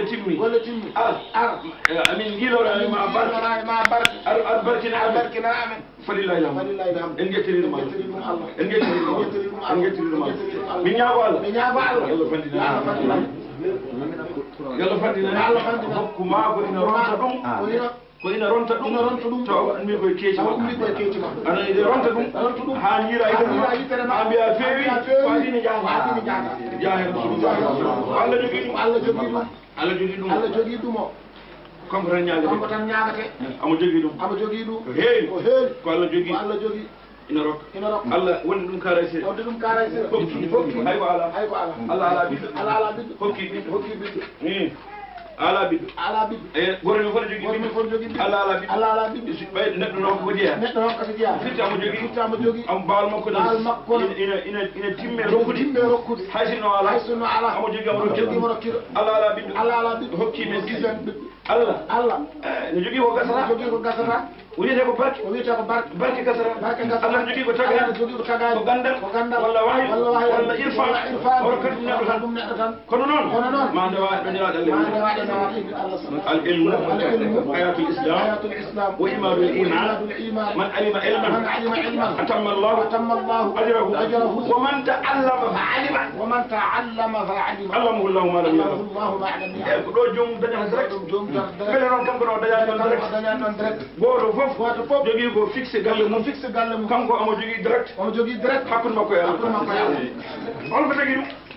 timmi ar amin gilora ma barke ar barkina amen falillahi alhamd en jettiri dum Allah en jettiri dum Allah min ñaago Allah yalla fandina yalla fandina hokku ma ko ina ronta dum ko ina ronta dum to mi koy keeci ma ana ide ronta dum ha yira ide ma biya fewi fadini jaaha Allah jogi dum comme tan ñaagate amo jogi dum ko heewi ko Allah jogi ina rok Allah woni dum karay se hokki hay ko ala Allah ala biddo hokki biddo ala biddo e gorno mi fota jogi ala biddo bay neddo non ko diya fitta mo jogi am baal makko ina timme rokkude haysino ala amo jogi amo rokkido ala biddo hokki men Allah ne jogi ko gasata wiyete ko barke gasara Allah jogi ko tagaani ko gandal walla wahi walla irfa wala kadum neddo tan kono non ma ndawa be dira al ilmu hayatul islam wa imadul iman man alima ilman atamma Allah ajrahu wa man ta'allama fa'alima Allahu Allah ma lam ya'lam ko do jom dañal direct bele non kanko do dañal non direct goto fof jogi ko fixé galle mum kanko amo jogi direct hakkude makko e Allah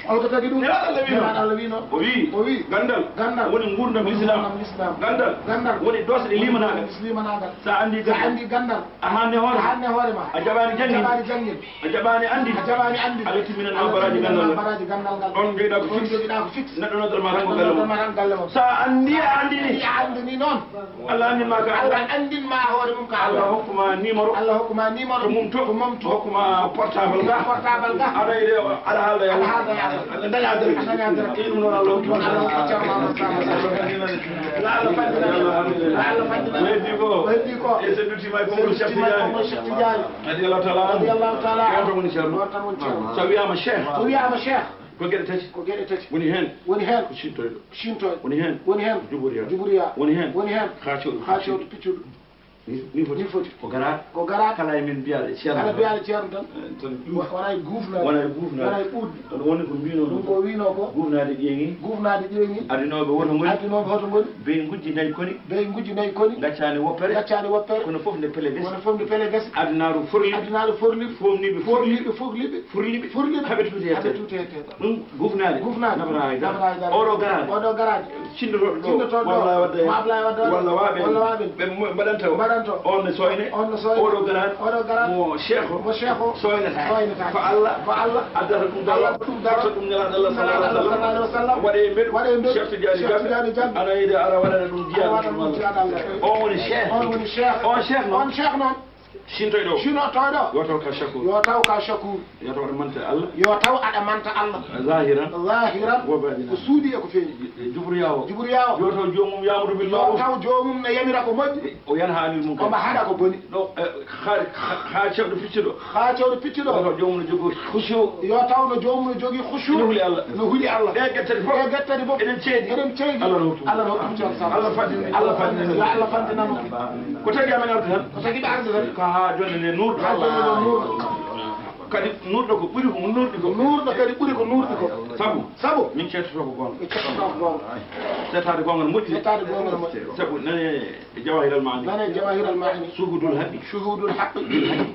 on ko tagi dum Allah wino o wi gandal woni ngurdam islam gandal woni dosde limanagal sa andi gandal a hanne hoore ma a jabani jangin a jabani andi ala timminan baraji gandal on jogiɗa ko fixe neɗɗo nodder ma tan ko galle mum sa andi ni noon Allah andinma ka Allah andinma hoore mum ka Allah hokkuma numéro to mum to hokkuma portable ga aɗa ide ala haalda daña dara ilmu non Allah weddi ko e se dutti may ko mo Cheikh Tidiane radiyallahu ta'ala ko woni ceerno so wiyama cheikh ko geɗe tati woni hen ko cintoyɗo woni hen juburiya woni hen haacoɗo piccuɗo ni foti ko gara kala min biyaade ceerno tan wonay gufnaade don woni ko mbino ko gufnaade ƴeeŋi adinoɓe hoto ngoni be ngujji nayi koni gaccani woppere kono fof nde pele gasi adinaru forliɓe furliɓe haɓe tuute ɗum gufnaade nabra oɗo garade cindotoɗo ɗo walla waɓe ɓe mbaɗanta on ne soyne oɗo garan mo cheikh soynata ko Allah addata ɗum ɗum nelaɗo Allah sallallahu alaihi wasallam waɗe mbeɗu Cheikh Tidiane Diagne ana yiide ara waɗana ɗum jiyaɗo on woni cheikh noon sintoyɗo yo taw ka shakur yo taw aɗa manta Allah zahiran ko suudi e ko feeñi jubriyawo yo taw jomum yamudu bil ma'ruf yo taw jomum ne yamira ko moƴƴi o yanha anil munkar o haɗa ko boni ɗo ha cewɗo piccuɗo yo taw jomum ne jogi khushu yo taw no jomum ne jogi khushu no huli Allah ɗe gettati fof eɗen ceedi Allah no Allah fandinano ko tagi amen arde tan ha jonde ne nurɗo Allah kadi nurɗo ko ɓuri ko nurɗo kadi ɓuri ko nurɗi ko sabu min cettoto ko gonga settade gongal moƴƴi sabu nane jawahiral ma'ani shuhudul haqq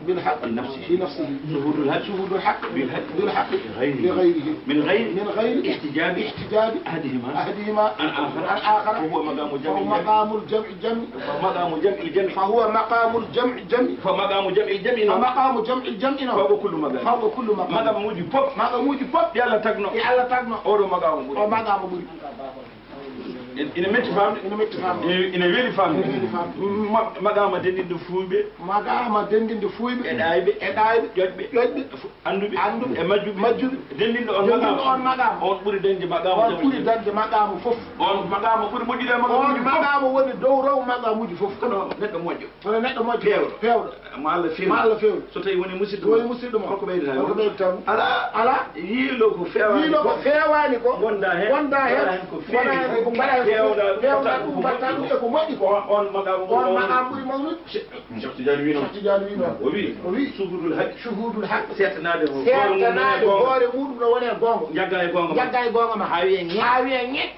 bil haqq nafsihi shuhudul haqq bil haqq غيره من غير احتجاب أحدهما عن آخر وهو مقام الجمع فهو كل مقام موجي بوب يلا تغنو اورو مقام بوري ina metti famde ina weeli famde magama dendinde fuuyɓe magama dendinde fuuyɓe e ɗayɓe ƴoƴɓe anduɓe e majjuɓe dendinde on magama on ɓuuri dañde magama fof on magama ɓuuri moƴƴude on magama woni dow rew magamuji fof kono neɗɗo moƴƴo pewɗo mo Allah fewni so tawi woni musidɗo mo holko ɓeydata ala yiilo ko fewani ko wonda hen ko feewi ko mbaɗa fewɗa ko mbatta ɗum e ko moƴƴi ko on magama ɓuuri mawnude Cheikh Tidiane wi noon o wi suhudul haq settanade hoore muɗum no wone gonga jagga e gonga ma ha wiye ñe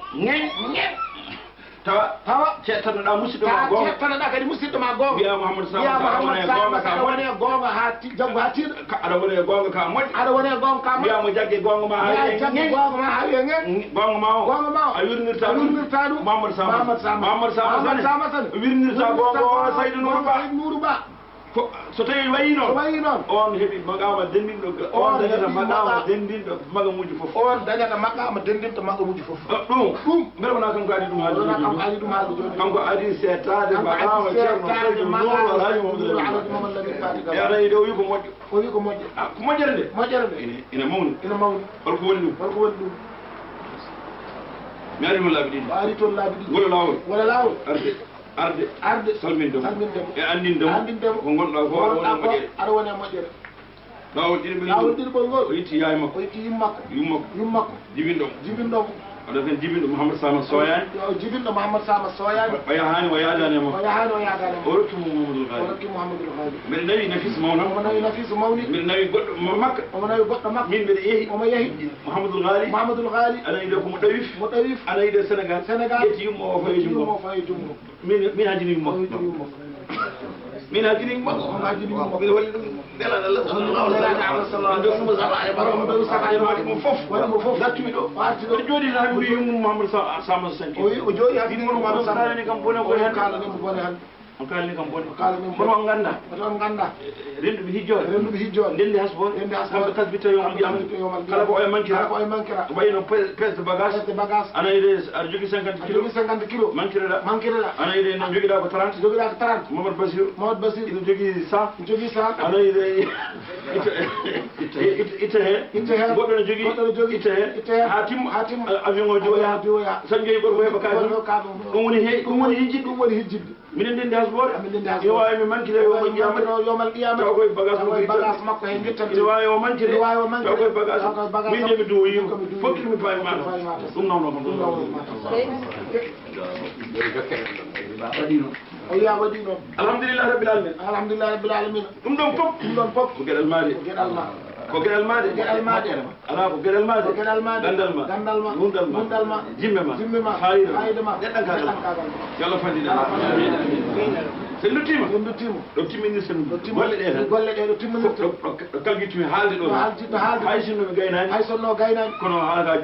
tawa cettanoɗa musidɗo ma gonga cettanoɗa kadi musidɗo ma gonga wiya Mouhamadou Samba ka wone gonga ha jaggo ha tiiɗo aɗa wone gonga ka moƴƴi wiyamo jagge gonga ma ha wiye ñe gonga ma o a wirnirta ɗum Mamadou Samba Sane wirnirta gonga o Saydou Nourou Ba so tawi wayi noon on heeɓi magama dendinɗo on dañata magama dendinɗo magamuji fof ɗum beele wona kanko adi ɗum haalde joni kanko adi settade magama ceerno Saydou Nourou Alhaji Mamadou e aɗa yiide o wi ko moƴƴo ko moƴƴere nde ina mawni holko woni ɗum mi ari toon laabi ɗiɗi wala lawol arde salmindemo e andindemo ko gonɗa ko aɗa woni e moƴƴere lawol ɗiɗɓol ngol o yitti yaye makko yummakko jibinɗomo aɗa fen jibinɗo Mouhamadou Sama soyani o yahani o yadani e makko o rokkimo Mouhamadoul Ghali mbeɗa nawi Nafis mawni mbeɗa nawi goɗɗo makka min mbeɗa yeehi Mouhamadoul Ghali aɗa yiide komo ɗawif aɗa yiide Sénégal ƴetti yummo o faye jummo min hajini yummakko min hajini yummakko mbiɗa walli ɗum ɗelal Allah jofnumo sabaɗemo fof gattumi ɗo mbiɗa jooɗi tan wi yummu Mouhamadou Sama Sanki o jooɗi haɗimo kalani kam bone koye hen on kalani kam bone kono on ganda renduɓe hijjode ndendi hasbore kamɓe kasbita yomal qiyama kala ko oye mankira wayno peste bagage ana yiide aɗa jogui 50 kilos mankireɗa ana yiide no joguiɗa ko 30 Mamadou Basir ina jogui 100 ana yiide itta he goɗɗo ne jogui itta he ha timma avion o jowoya tan joyi goto ko heeɓa kaji ɗum woni hijjidde minen ndendi hasbore ina wawi mi mankire yomal qiyama taw koye bagage makko hen guittami ina wawi o mankire taw koye bagage min nde mi duwoyi fokkitimi pawi maɗo ɗum nawno kam waɗi noon alhamdulillah rabbil alamin ɗum ɗon fof ko gueɗal maɗe ko gueɗal maɗe ala ko gueɗal maɗe gandal ma gundal ma jimme ma fayida ma neɗɗankagal yo Allah fandina sen duttima ɗo timmini sen golle ɗe ɗo timminirta ɗo kalguittumi haalde ɗo hay sinno mi gaynani kono haalaka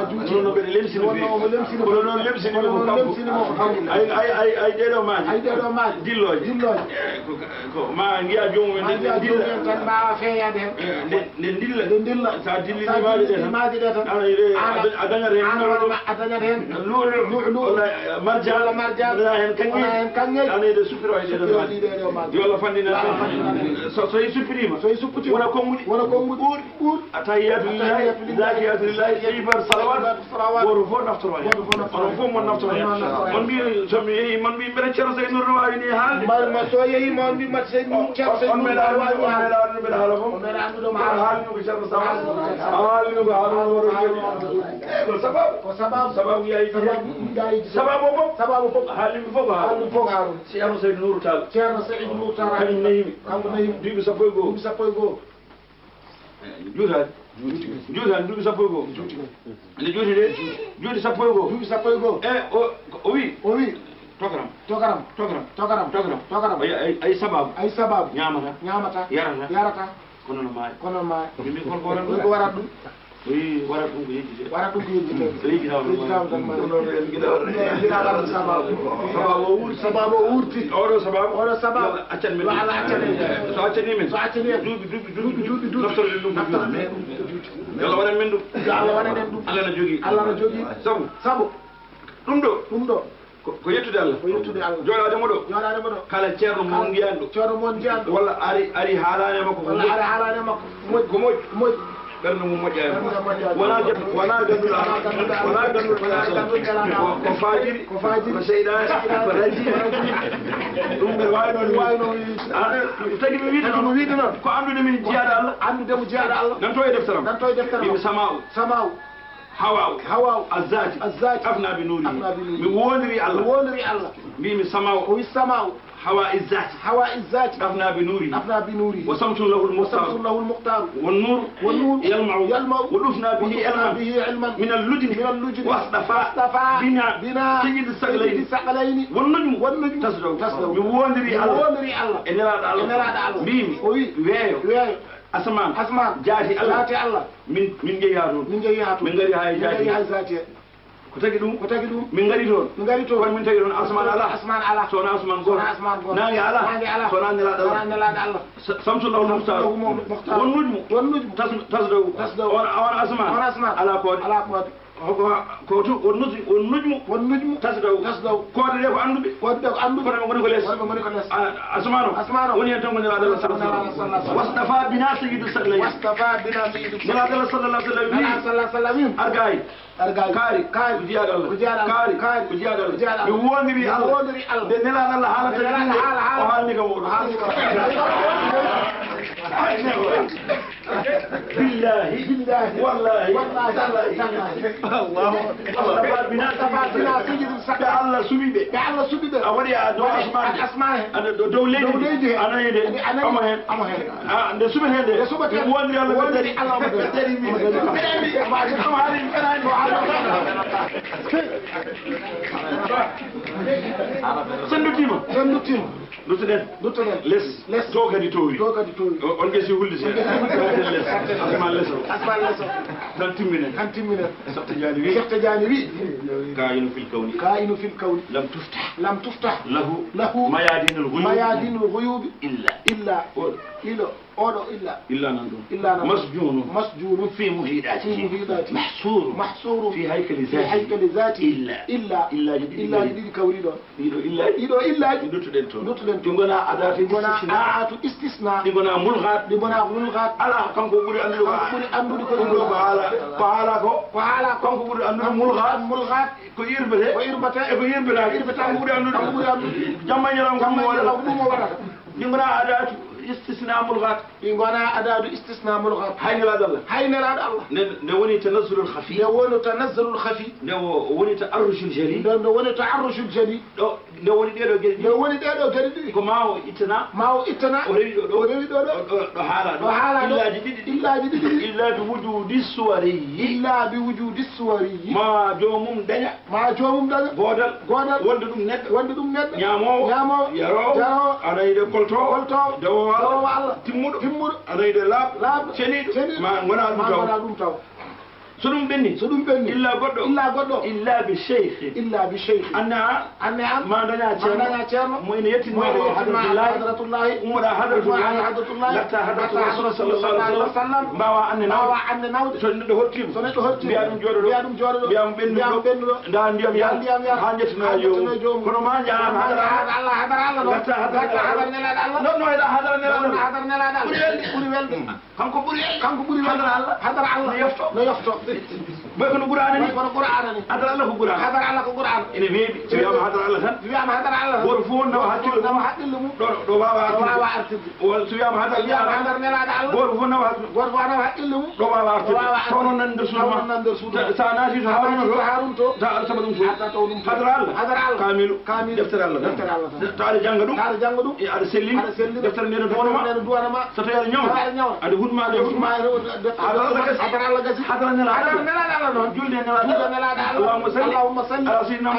juuti nono mbeɗe lemsini kono noon lemsinimo ko kanko ay ɗeɗo maaji dilloje ko ma giya jomumen tan mbawa feeyade hen nde dilla sa dillinimaji ɗe tan ana yiɗe a dañat hen luuɗo marjal hen kanŋeji ana yiɗe suppiro e ɗeɗo maaji yo Allah fandina so yi suppirima wona konguɗi ɓuuɗ attahiyatu lillahi zakiyatu lillahi ɗibar salawat woto fof naftoro onon fof mon naftoro hen mon mbi somi yeehi mon mbi mbeɗa ceerno Saydou Nourou no wawi ni haalde so yeehi mon mbi mata Saydou ceerno Saydou on meeɗa mbeɗa haala fof haalni ko ceerno Sama haalni ko ko sababu yayi sababu fof haalnimi fof ko haalni ceerno Saydou Nourou Tall kañum nayimi duuɓi sappo e goho juutani duuɓi sappo e goho ene juuti de juuti sappo e goho o wi tokaram ay sababu ñamata yarata kono no maayi mimi kolko warat ɗum oui warat ɗum ko yejjite so yejjitama tan sababu o wurti oɗo sababu accan men so accani men duuɓi naftorde ɗum ko juuti yo Allah waɗan men ɗum Allah no jogui sabu ɗum ɗo ko yettude Allah joɗade mo ɗo kala ceerno mo jiyanɗo walla ari haalane makko ko moƴƴi ɓernde mum moƴƴani wona ganduɗo ko fajiri ko seyɗani ko raji ɗum ɓe wayno tagi ɓe wiide noon ko andude min jiyade Allah nan to e deftaram mimi sama'u hawa azzati afna bi nuri mi woniri Allah mimi sama'u hawa izzati afna bi nuri wa samtu lahu al-muqtar wan nur yalma'u wa dufna bihi ilman min al-lujn wasdafa bina sayyid as-saqalaini wan nujm tasdaw mi woniri Allah enelada Allah mimi weeyo asman jaati Allah min jeeyato min ngari hay jaati ko tagi ɗum min ngari toon kono min tagi toon asman ala sowona asman goto nangi ala sowona nelaɗo Allah samsullahu muhtar won nujmu tasdow on asman ala koode ko won nujmu tasdow koode de ko anduɓe kono goni ko less asmano woni hen tan ko nelaɗo Allah wasdafa bina sayyidu sallayi nelaɗo sallallahu alaihi wasallam argayi kaari ko jiyaɗo Allah kaari ko jiyaɗo Allah mi woniri Allah de nelaɗo Allah haalata o haalni kam oɗo billahi wallahi Allah suɓi ɓe a waɗi a dow asmane aɗa dow leydi anayde amo hen nde suɓet hen de mi woniri Allah ɓe sen duttima duttoɗen less to kadi tori on gesi hulde sen less asman lesso tan timminen sefte jani wi kainu fil kawni lam tuftah lahu mayadinul ghuyubi illa oɗo illa nan ɗum masjunu fi muhidati mahsuru fi haykali zati illa ɗiɗi kawri ɗon ɗiɗo illaji duttuɗen toon ɗi gona adatu istisna ɗi gona mulhat ala kanko ɓuuri andude ko haala ko kanko ɓuuri andude mulhat ko irbete e ko yirbetaki ɓuuri andude jamma ñalam kam mo waɗata ɗi gona adatu istisna mulghat ingona adadu istisna mulghat haynelaɗo Allah ne woni tanazzulul khafi ne woni ta'arrushul jali ne woni ta'arrushul jali ne woni ɗeɗo geɗe ɗiɗi ko mawo ittana o rewi ɗo haala illaji ɗiɗi illa bi wujudi suwariyi ma jomum daña godal wonde ɗum neɗɗo ñamowo yarowo anayde koltowo dawowo Allah timmuɗo anayde laaɓ ceniɗo ma gona ɗum taw so ɗum ɓenni illa goɗɗo illa bi cheikh anna ma daña ceerno mo ene yettinmaɗo hadratullahi ummoɗa hadratullahi latta hadratu rasul sallallahu alaihi wasallam mbawa anne nawde so neɗɗo hottima mbiya ɗum jooɗoɗo mbiyamo ɓennuɗo nda ndiyam yaha ha jettinoya jomum kono ma jaama hadara Allah latta hadara nelaɗo Allah nonnoyɗa hadara nelaɗo ɓuuri welde kanko ɓuuri hadara Allah no yofto boy kono qur'ana ni hadara Allah ko qur'an ene weebi so wiyama hadara Allah tan goto fof nawa hakkille mum ɗo wawa artirde walla so wiyama hadara nelaɗo Allah goto fof nawa hakkille mum ɗo wawa artirde taw noon nan nder suudu sa naati to harun to ta aɗa saba ɗum to hadara Allah kamilu deftere Allah to aɗa jangga ɗum aɗa sellini deftere nde no duwanama so tawi aɗa ñawna aɗa hutma hadara Allah gasi hadara nelaɗo Allah julde nelaɗo Allahumma salli ala sayyidina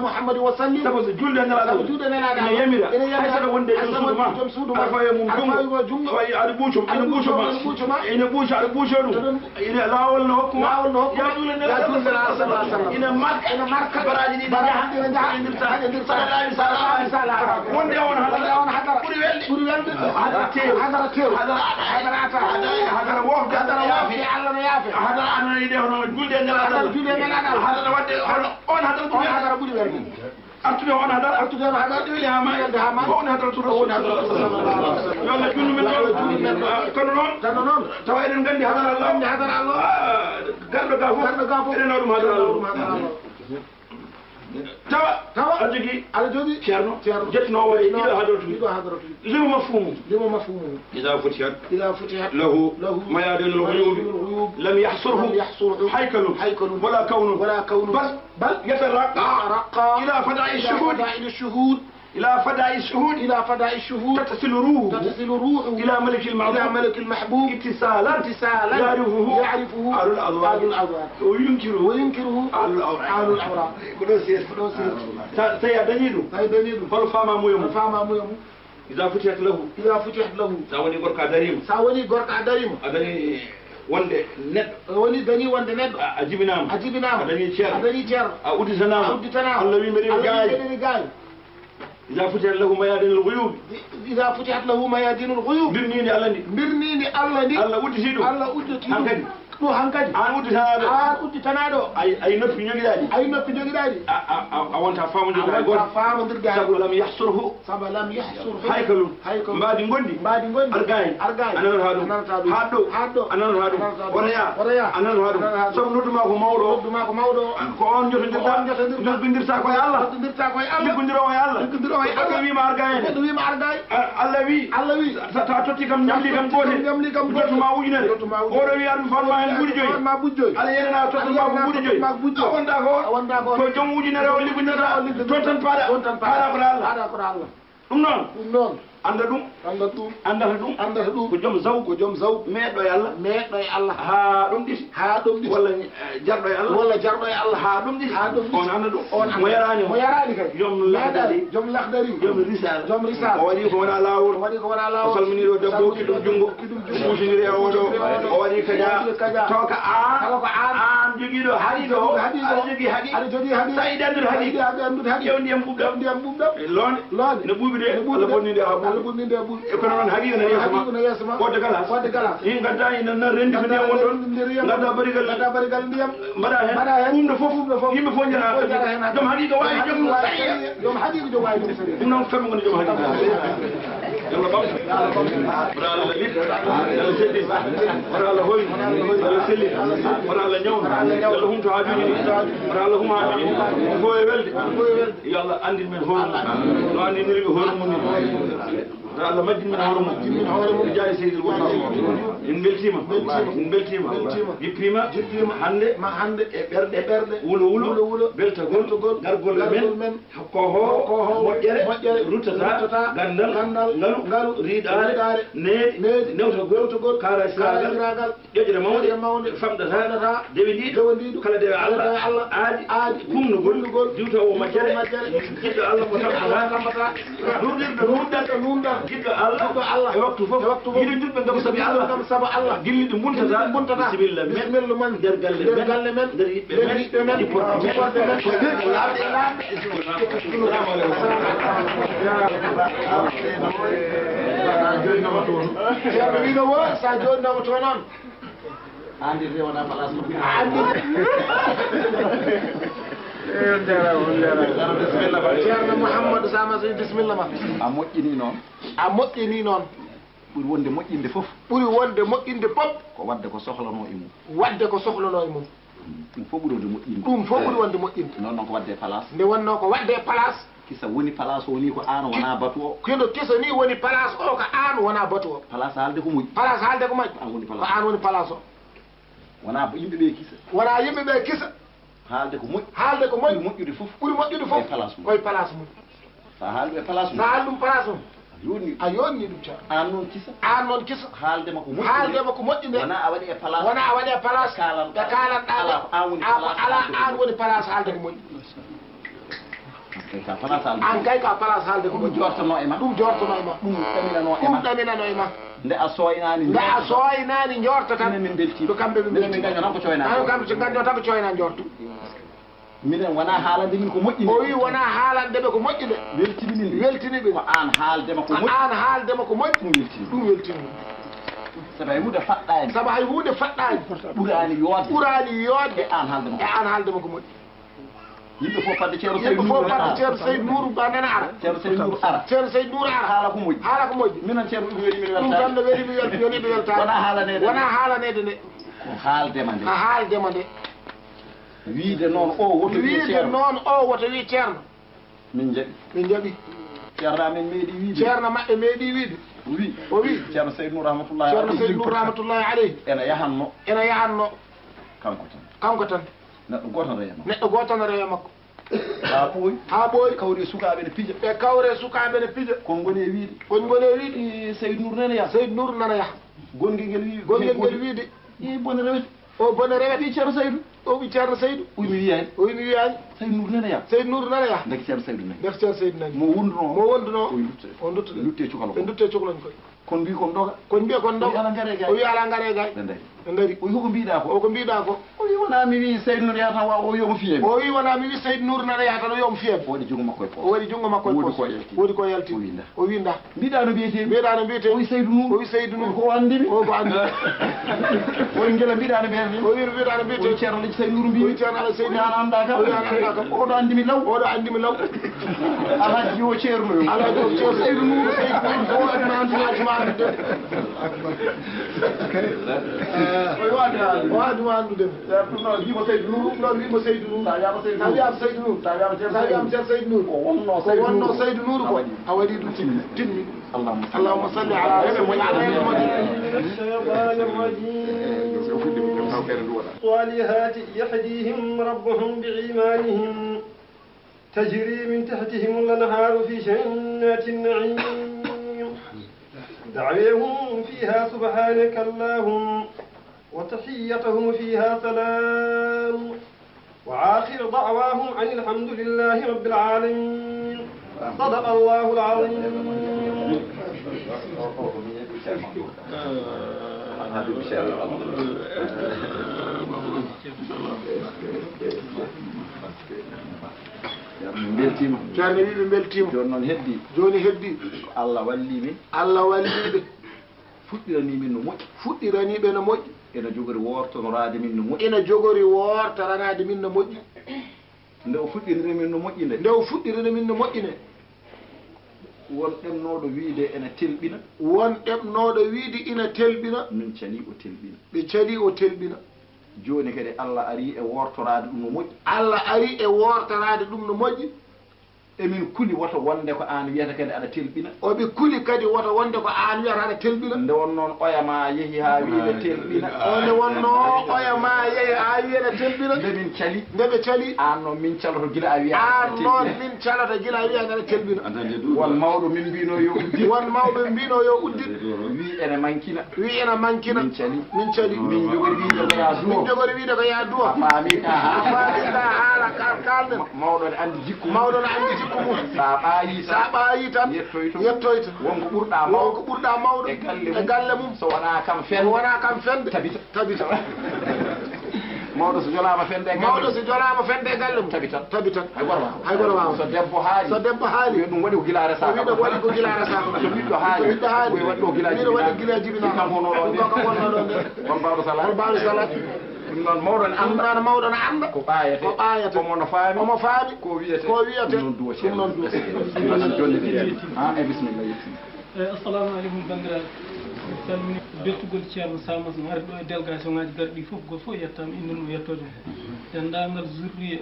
Muhammad wa sallim sabu julde nelaɗo ene yamira hay saɗa wonde joom suudu ma aɗa fawe mum jungo way aɗa ɓuuco ma ene ɓuuco aɗa ɓuuco ɗum ene lawol no hokkuma ya julde nelaɗo ene marka baraji ɗi jaha wonde on hadara ɓuuri welde hadara tew hadara wofde Allah no yaafe hadara anani de hono julde nelaɗal haɗaɗa wadde on haɗara ɓuuri welde artude on haɗara ɗeli ha ma ko on haɗara tuɗo yo Allah junnu men ɗo kono noon tawa eɗen gandi haɗara Allah garɗo ga fof eɗen waɗum haɗara Allah tawa aɗa jogui ceerno jettinowo e ɗiɗo hadaratu limo mafhumu ida futihat lahu mayadinul ghuyub lam yahsurhu haykalun wala kawnun bal yataraqqa ila fada'i shuhud إلى فداء الشهود تتصل روحه إلى ملك المحبوب اتصالا يعرفه أهل الأضواء وينكره أهل الأوراق سيدليل فالفاما ميوم إذا فتحت له ساوني غرقا دريم أدني woni dani wonde neɗɗo a jibinama adani ceer a udditanama Allah wi mbeɗen gaayi إذا فتحت له ميادين الغيوب برنيني الله ودتيدو hankadi an uddi tanaɗo ay noppi jogiɗaɗi a wonta famodirga sabu lam yahsurhu haykalun mbadi gondi argayen ananata ɗum haɗɗo ananata ɗum waraya ananata ɗum sabu nodduma ko mawɗo ko on jotodirɗa nobbindirta koye Allah liggodiro e Allah neɗɗo wima argayen Allah wi ta totti kam ñamli kam gote jottuma ujunere oɗo wi aɗum fanma hen ɓuuri joyi ala yenana tottuma ko ɓuuri joyi a wonda ko joom ujunere o liggodinata toon tan paɗa haɗa koɗa Allah ɗum noon andata ɗum ko joom zaw meeɗɗo e Allah ha ɗum ɗiti walla jarɗo e Allah ha ɗum ɗiti on anda ɗum mo yarani kay joom lahdari joom risal o waɗi ko wona lawol o salminiɗo debbo kiɗum jungo hutiniri e oɗo o waɗi kaja taw ka an joguiɗo haɗiɗo aɗa jogui haɗi sa yiɗi andude haɗi ƴew ndiyam ɓuɓɗam londe ne ɓuuɓi de Allah bonnide ha e kono noon haqiqa ne yeesoma wadde galas in gadda ina rendi ko ndiyam won ɗon gadda barigal ndiyam mbaɗa hen ɓumde fof yimɓe fof jara hen joom haqiqa wawi joom joom haqiqa joom wawi ɗum sari ɗum noon kamɓe goni joom haqiqa Allah ɓamta wona Allah liɗ Allah seɗɗi wona Allah hoyni Allah selli wona Allah ñawni Allah humto hajuji ɗi wona Allah huma hajuji ɗi fo e welde yo Allah andin men hoorumum no andiniriɓe hoorumum ni Allah majjin min hoore mum jaari seydil wona en beltima jippima hande e ɓerɗe wulo beltagol gargol men ko moƴƴere ruttata gandal ngalu riiɗare needi newtogol karasiragal ƴoƴre mawɗe famɗata dewe ndiɗo kala dewe Allah aadi kumnugol diwtawo majjere jiɗɗo Allah mo tambata nurɗal jiɗɗo Allah e waktu fof yiɗi julɓe ngam sabi Allah gilliɗi buntata bisimilla men nder galle men nder yiɓɓe men jipporde men joɗinoma toon ceerno wino wo sa joɗinoma to noon andirde wona place ceerno Mouhamadou Samaso bisimilla ma a moƴƴini noon ɓuri wonde moƴƴinde fof ko wadde ko sohlano e mum ɗum fof ɓuri wonde moƴƴinde noon noon ko wadde place nde wonno ko wadde place kisa woni place o ni ko an wona batu o kino kisa ni woni place o ko an wona batu o place haalde ko moƴƴi ko an woni place o wona yimɓeɓe kisa haalde ko moƴƴi moƴƴude fof koye place mum sa haali ɗum place mum a yonni ɗum ceerno an noon kisa haaldema ko moƴƴi wona a waɗi e place ɓe kalanɗaɓe ala an woni place haalde ko moƴƴi an kay ka place haalde ko moƴƴi ɗum jortono e ma ɗum ɗaminano e ma nde a soynani jorta tan min belti to kamɓe ɓe gaño tan ko coyna jortu minen wona haalande min ko moƴƴi o wi wona haalande ɓe ko moƴƴi de weltini ɓe ko an haaldema ko moƴƴi ɗum weltini sabu hay hunde faɗɗani ɓurani yodde e an haaldema ko moƴƴi yimɓe fof fadde ceerno Seydou Nourou ba nana ara ceerno Seydou Nourou ara haala ko moƴƴi minon ceerno ɗum weeli min ɗum tan no weeli mi welta yoni mi weltani wona haalanede nde ko haaldema nde wiide noon o woto wi ceerno min jaɓi ceerno amen meeɗi wiide ceerno maɓɓe meeɗi wiide o wi ceerno Seydou Nourou rahmatullahi aleyhi ena yahanno kanko tan neɗɗo goto no rewe makko ha ɓooyi kawri sukaɓe ne pija ɓe kawre sukaɓe ne pija kon goni e wiide Seydou Nourou nana yaha gonguel ngel wiide bone rewete bone rewete wi ceerno Seydou ceerno Seydou mi wiyani Seydou Nourou nana yaha deke ceerno Seydou nani mo wonduno o dutto lutte cukalo ɓe dutte cukalon koye kon mbi kon doga o wi ala ngare gay ɓe ngari o wi hoko mbiɗa ko o wi wona mi wi Seydou Nourou yahata wa o yomo fiyemi o wi wona mi wi Seydou Nourou nana yaha tan o yomo fiyemi o waɗi jungo makko o waɗi jungo makko e poos woodi ko yalti o wi nda mbiɗa no mbiyete o wi Seydou Nourou ko andimi o ko andi o wi gela mbiɗa no mbiyete o wi mbiɗa no mbiyete o wi ceerno leji Seydou Nourou mbi o wi ceerno ala Seydou an anda kam oɗo andimi law alhaji yo ceerno yo ala jo ceerno Seydou Nourou o adma andude o adma andude wimo Seydou Nourou ɗon wimo Seydou Nourou sa wiyama Seydou Nourou sa wiyama ceerno Seydou Nourou ko wonno Seydou Nourou ko a waɗi ɗum timmi اللهم صل على الشيطان الرجيم الصالحات يهديهم ربهم بإيمانهم تجري من تحتهم الأنهار في جنات النعيم دعوهم فيها سبحانك اللهم وتحيتهم فيها سلام وآخر دعواهم أن الحمد لله رب العالمين صدق الله العظيم ceerno wi ɓe beltima joni heddi Allah walliɓe fuɗɗiraniɓe no moƴƴi ena jogori wortonorade min no moƴƴi ina jogori wortoranade min no moƴƴi nde o fuɗɗiride min no moƴƴi nde won ɗemnoɗo wiide ene telɓina ina telɓina min cali o telɓina ɓe cali o telɓina joni kadi Allah ari e wortorade ɗum no moƴƴi emin kuli woto wonde ko an wiyata kadi aɗa telɓina oɓe kuli kadi woto wonde ko an wiyata aɗa telɓina nde wonnoon oyama yeehi ha wiide telɓina nde wonno oyama yeehi ha wiide telɓina nde ɓe cali an noon min caloto gila a wiya an noon min calata gila a wiyata aɗa telɓina won mawɗo min mbino yo uddit wi ene mankina min cali min jogori wiide ko ya duwa faami ka haala kalden mawɗo ne andi jikku sa ɓaayi tan yettoyta wonko ɓurɗa mawɗo e galle mum so wona kam fende tabita mawɗo so jolama fende e galle mum tabitan hay goto wawa so debbo haali wi ɗum waɗi ko gila resaka so ɓiɗɗo haali waɗi waɗi gila jibina kam honoɗo nde on mbawɗo salat ɗum noon mawɗo ne anda ko ɓayete omo faami ko wiyete ɗum noon duwa jonni e bisimilla yettini assalamu aleykum bandiraɓe salmini beltugol ceerno Samas no ardi ɗo e délégation ngaji garɗi fof goto fof yettama inde mum yettode dendagal zurriya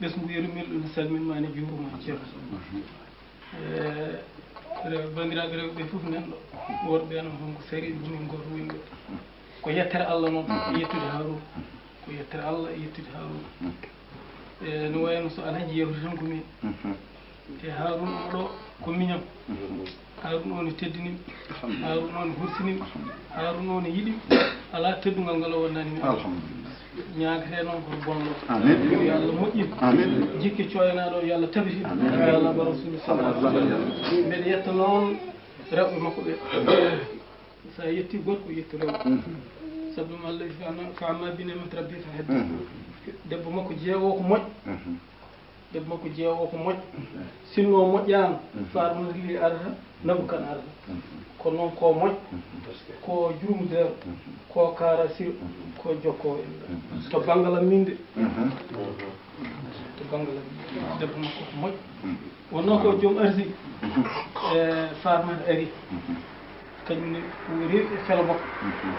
ɓesgu yeru melɗo ne salminma ne juuruma ceerno bandiraɓe rewɓe fof nanɗo worɓe no honko sari ɗumen goto woni ko yettere Allah noon yettude Harouna no wayno so alhaji yewti tan ko min e Harouna oɗo ko miñam Harouna o ne teddinimi Harouna o ne hursinimi Harouna o ne yiɗimi ala teddugal ngal o wonnani min ñaagate noon koto bonɗo yo Allah moƴƴin jikki coyanaɗo yo Allah tabiti yo Allah ba rasulu sallallahu alaihi wasallam mbeɗa yetta noon rewɓe makko ɓe sa yetti gorko yetti rewɓe sabu ɗum Allah fa amma bi ni'mati rabbi fa haddith debbo makko jeewo ko moƴƴi sinno moƴƴano faar mum rilli arata nabu kan arata ko noon ko moƴ ko jurumdeero ko kaara siro ko jokkoo en to banggal am min de to banggal am debbo makko ko moƴ wonno ko joom arsi e farmata ari kañum ne rewi e fela makko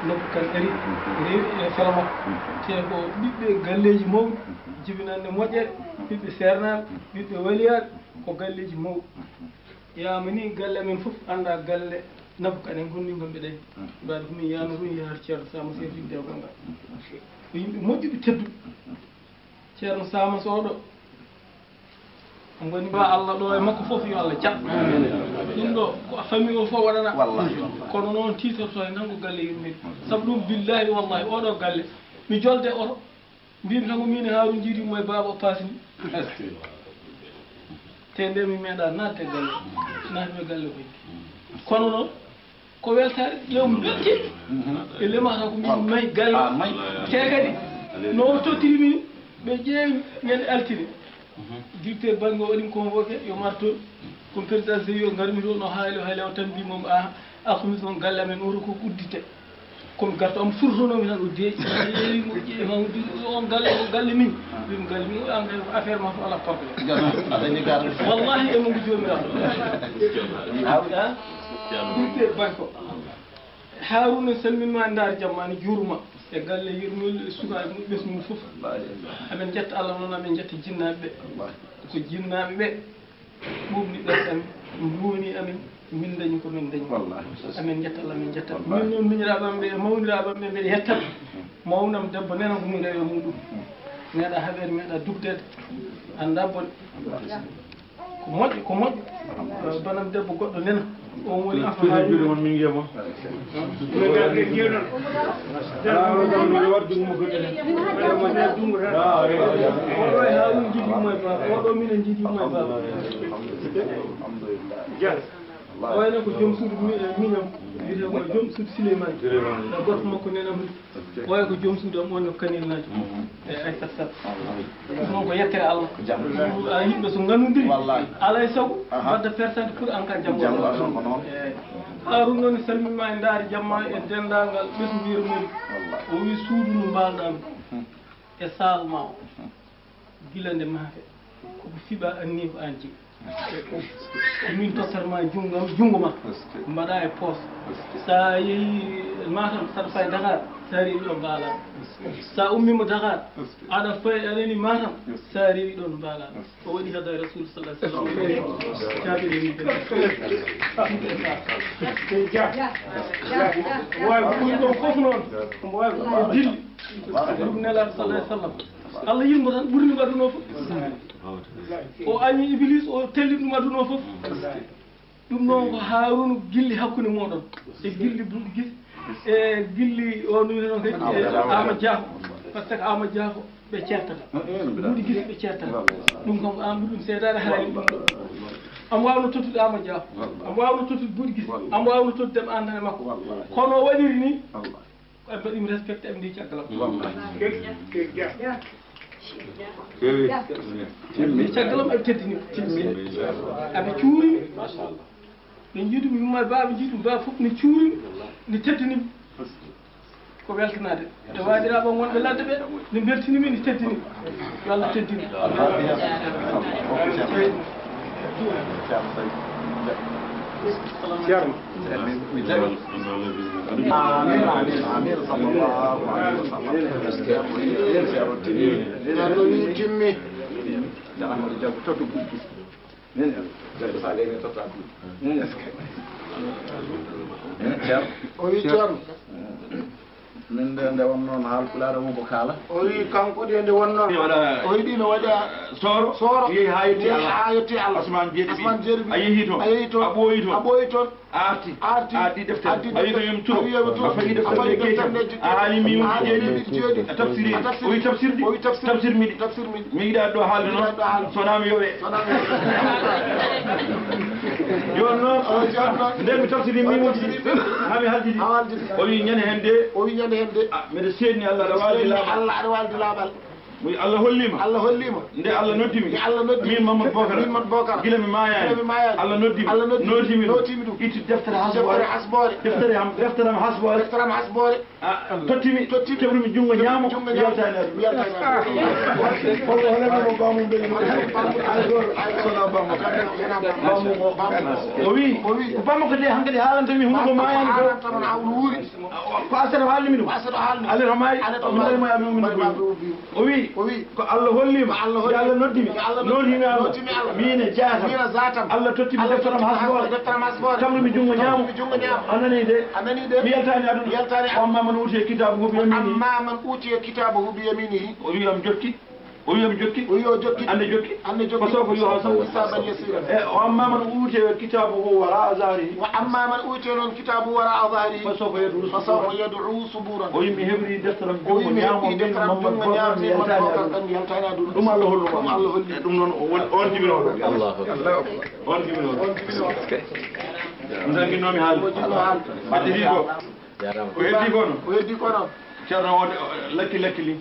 nokku kan ari rewi e fela makko te ko ɓiɓɓe galleji mawɗi jibinande moƴƴere ɓiɓɓe sernaɓe ɓiɓɓe waliyaɓe ko galleji mawɗi yama ni galle amen fof anda galle nabbu kanen gonmi gonɓe ɗen mbaɗa komin yano rum yahata ceerno sama sefinde gonga ko yimɓe moƴƴuɓe tedduɓe ceerno sama soɗo ngoni mba Allah ɗo e makko fof yo Allah jaɓ ɗum ɗo ko famille o fof waɗana kono noon titorto e nango galle yimɓe saabu ɗum billahi wallahi oɗo galle mi jolde oto mbimi tan ko min e Harouna jiidimo e baba o pasini te nde mi meeɗa nadde galle naatmi galle koy kono noon ko weltare ƴewmi weltima e lemata ko min mayi galle te kadi no tottiri min ɓe ƴeewi ñande altine directeur banque o waɗimi convoqué yo martoon comme président GIE o garmi ɗo no haali o haali o tan mbimomi alhamis noon galle amen oto ko uddite komi garta omo surtonomi tan o deeƴi ƴeewimo ƴeewimo on galle ko galle min mbimi galle min an kay affaire ma fof ala probléme wallahi emo ngu jomiraɗo directeur banque o Harouna salminma ndaar jammani juurma e galle yirmol e sukaɓe mum ɓesmum fof amen jetta Allah noon amen jetta jinnaɓe ɓe ko jinnaɓe ɓe ɓuɓni ɓesɗam duwoni amen min dañi komin dañi amen jetta Allah amen jetta min noon miñiraɓam ɓe e mawniraɓam ɓe mbeɗa yettaɓe mawnam debbo nena komi rewi e muɗum meeɗa haɓede meeɗa dugdede anda bone ko moƴƴo banam debbo goɗɗo nena on woni affaire mon min guemo Harouna jiɗimo e baba oɗo minen jiɗimo e baba o wayno ko joom suudu miñam wiyete ko joom suudu Souleymane e goto makko nenam o way ko joom suudu am on no kanillaji e Aissata Sall noon ko yettere Allah yimɓe so ngannodiri alay sago wadda pertante pour en cas jamma Harouna noon salminma e ndaari jamma e dendagal ɓesgu yirmoli o wi suudu no mbalɗami e sal ma o gila nde maafe koko fiɓa anni ko an jeeyi min tottatma jungo ma mbaɗa e poos sa yeehi Matam saɗa fay Dakar sa rewi ɗo mbaala sa ummima Dakar aɗa fay aɗani Matam sa rewi ɗon mbaala o waɗi hada Rasul sallah sallam jaɓireni wawi ɓuri ɗon fof noon omo wawi o dilli ɗum nelaɗo sallah sallam Allah yimmo tan ɓurni waɗuno fof o añi Iblis o telli ɗum aduna fof ɗum noon ko Harouna gilli hakkude moɗon e gilli Bourguis e gilli o numino kadi Ama Diafo par ce que Ama Diafo ɓe ceertata Bourguis ɓe ceertata ɗum kam an ɗum seedade haali ɗum ɗo amo wawno tottude Ama Diafo amo wawno tottude Bourguis amo wawno tottudema andane makko kono o waɗiri ni ɓe mbaɗimi respecté ɓe ndi caggalam caggalam eɓe teddini aɓe cuurimi ɓe jiidumi yumma baaɓe jiidumi baba fof ne cuurimi ne teddinimi ko weltanade e waadiraɓe wonɓe ladde ɓe ne beltinimi ne teddinimi yo Allah teddini ceerno amin amin sallallahu alaihi wasallam ceerno wi timmi Amadou Diaw tottu Bourguis nen ceerno sa leeni totta Bourguis ceerno o wi ceerno min nde won noon haalpulaar mum ko kaala o wi kanko de nde wonno o yiɗi no waɗa soro yehi ha yetti Allah Asman jeeɗi a yeehi toon a ɓooyi toon arti deftere a wi ko yom to a fayi deftere keetam a haali mimuji jeeɗi a tafsiri o wi tafsir miɗi mi yiɗa ɗo haalde noon sonami yoɓe joni noon nden mi tafsiri mimuji ɗi hami haljidi o wi ñande hen de mbeɗa seedni Allah aɗa waldi laaɓal muy Allah hollima nde Allah noddimi min Mamadou Bocara gila mi mayani Allah noddimi notimi ɗum itti deftere hasbore deftere am hasbore tottimi keɓrumi junngo ñaamo yaltani o wi ko bamma ko de hankkadi haalantami hunde ko mayani ko asata haalnimi ɗum ale to maayi min darimo yamin o wi ko Allah hollima yo Allah noddimi notimi Allah mine jatam Allah tottimi deftaram hasbore tamrumi junngo ñaamo anani de mi yaltani aduna o amma man uti kitabu bi yaminihi o wi am jokki ande jokki fasoko yo hisaban yasira o amma man uti kitabu wara zahrihi wa amma man uti non kitabu wara zahrihi fasoko yad'u suburan o yimi hebri deftaram junngo ñaamo min Mamadou yaltani aduna ɗum Allah holli ɗum noon on jibino on jibino musanginomi haal addi ko heddi ko noon ceerno wode lakki li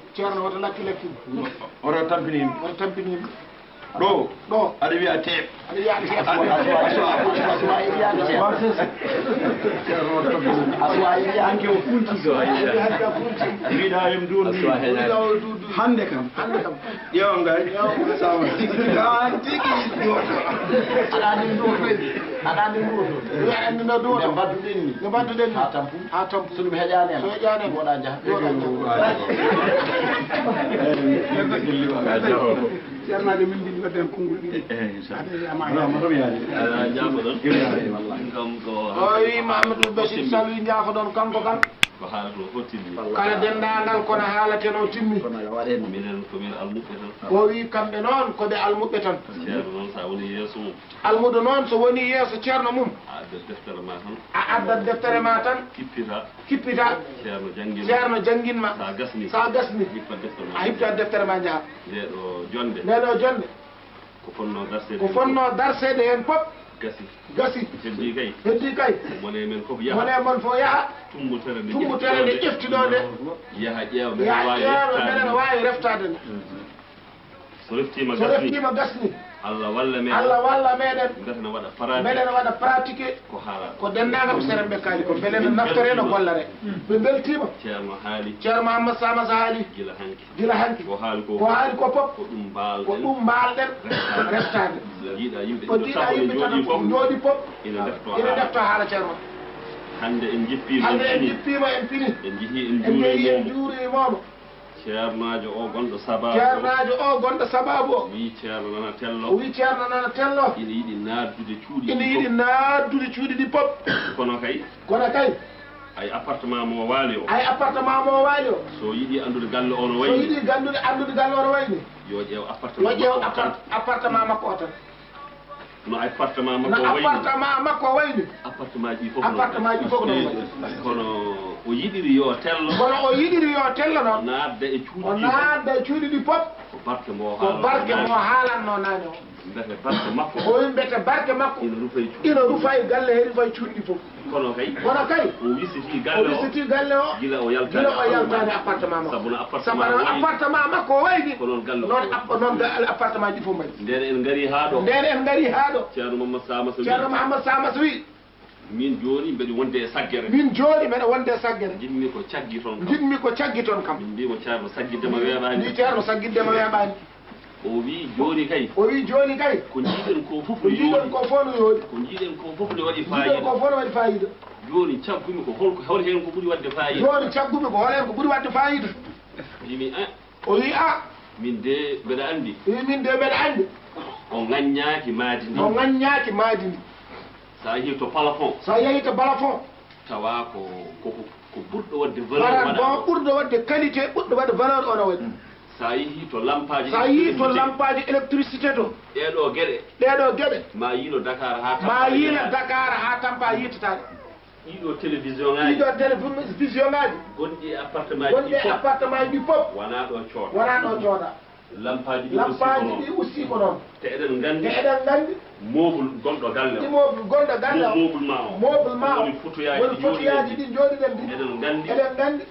oto tampini ɗo aɗa wiya teep hanke o funtiɗo mbiɗa yom duuni hande kam ƴewa ngay sama kan tigi ɗoto aɗani ɗoto no badduɗen ni ha tampu so ɗum heƴani so heƴani woɗa jaha ceernade min mbiɗi wadden konngol ɗiɗi o wi Mamadou Bachir Sall wi jaafo ɗon kanko kam ko haalata o fof timmi kala denndangal kono haalateno timmi minen komin almuɓɓe tan o wi kamɓe noon koɓe almuɓɓe tan ceerno noon sa woni yeeso mum almuɗo noon so woni yeeso ceerno mum a addat deftere ma tan a addat deftere ma tan kippita ceerno jangguinma sa gasni a hiptat deftere ma jaaha ndeɗo jonde ko fonno darsede hen foof gasi heddi kay mone men fof yaha tumbutere nde ƴeftiɗo nde yaha ƴeewa mbeɗen wawi reftade nde so reftima gasni Allah walla meɗen meɗen waɗa pratiqué ko dendagal ko seren ɓe kaali ko beele no naftore no gollare ɓe beltima ceerno Mahamadou Samassa haali gila hanki ko haali ko pop ko ɗum mbalɗen reftade o jiiɗa yimɓe tan jooɗi pop ina defto haala ceerno hande en jippima en pini en jeehi en juurimomo ceernajo o gonɗo sababu o wi ceerno nana tello ina yiɗi naddude cuuɗi ɗi pop kono kay ay appartement mo waali o so yiɗi andude galle ono wayni yo ƴeew appartement makko o tan no appartement makko wayni appartement ji fof kono o yiɗiri yo tello noon naatda e cuuɗi ɗi pop ko barke mo haalanno nane o mbete barke makko barke makko ina rufa e galle he rufa e cuuɗi ɗi fof kono kay o wisiti galle o gila o yaltani appartement makko sabu appartement makko o wayni ko noon galle noon appartement ji fof mbaɗi nden en ngari haa ɗo ceerno Mamadou Samassa wi min joni mbeɗa wonde e saggere jinmi ko caggi toon kam min mbimo ceerno saggiddema weeɓani o wi joni kay ko jiiɗen ko fof no yooɗi waɗi fayida joni caggumi ko hol hen ko ɓuuri wadde fayida wimi o wi min de mbeɗa andi o ŋaññaki maadi ndi sa yehi to balafon tawa ko ɓurɗo wadde valeur ɓurɗo wadde qualité ɓurɗo wadde valeur ono waɗi sa yehi to lampaji électricité to ɗeɗo gueɗe ma yiino Dakar ha tampa yittataɗe ɗiɗo télévision ngaji gonɗi appartement ji fof wona ɗo cooda lampaji ɗi aussi ko noon te eɗen gandi mobile gonɗo galle mobile ma woni fotoyaji ɗi jooɗiɗen ɗi eɗen gandi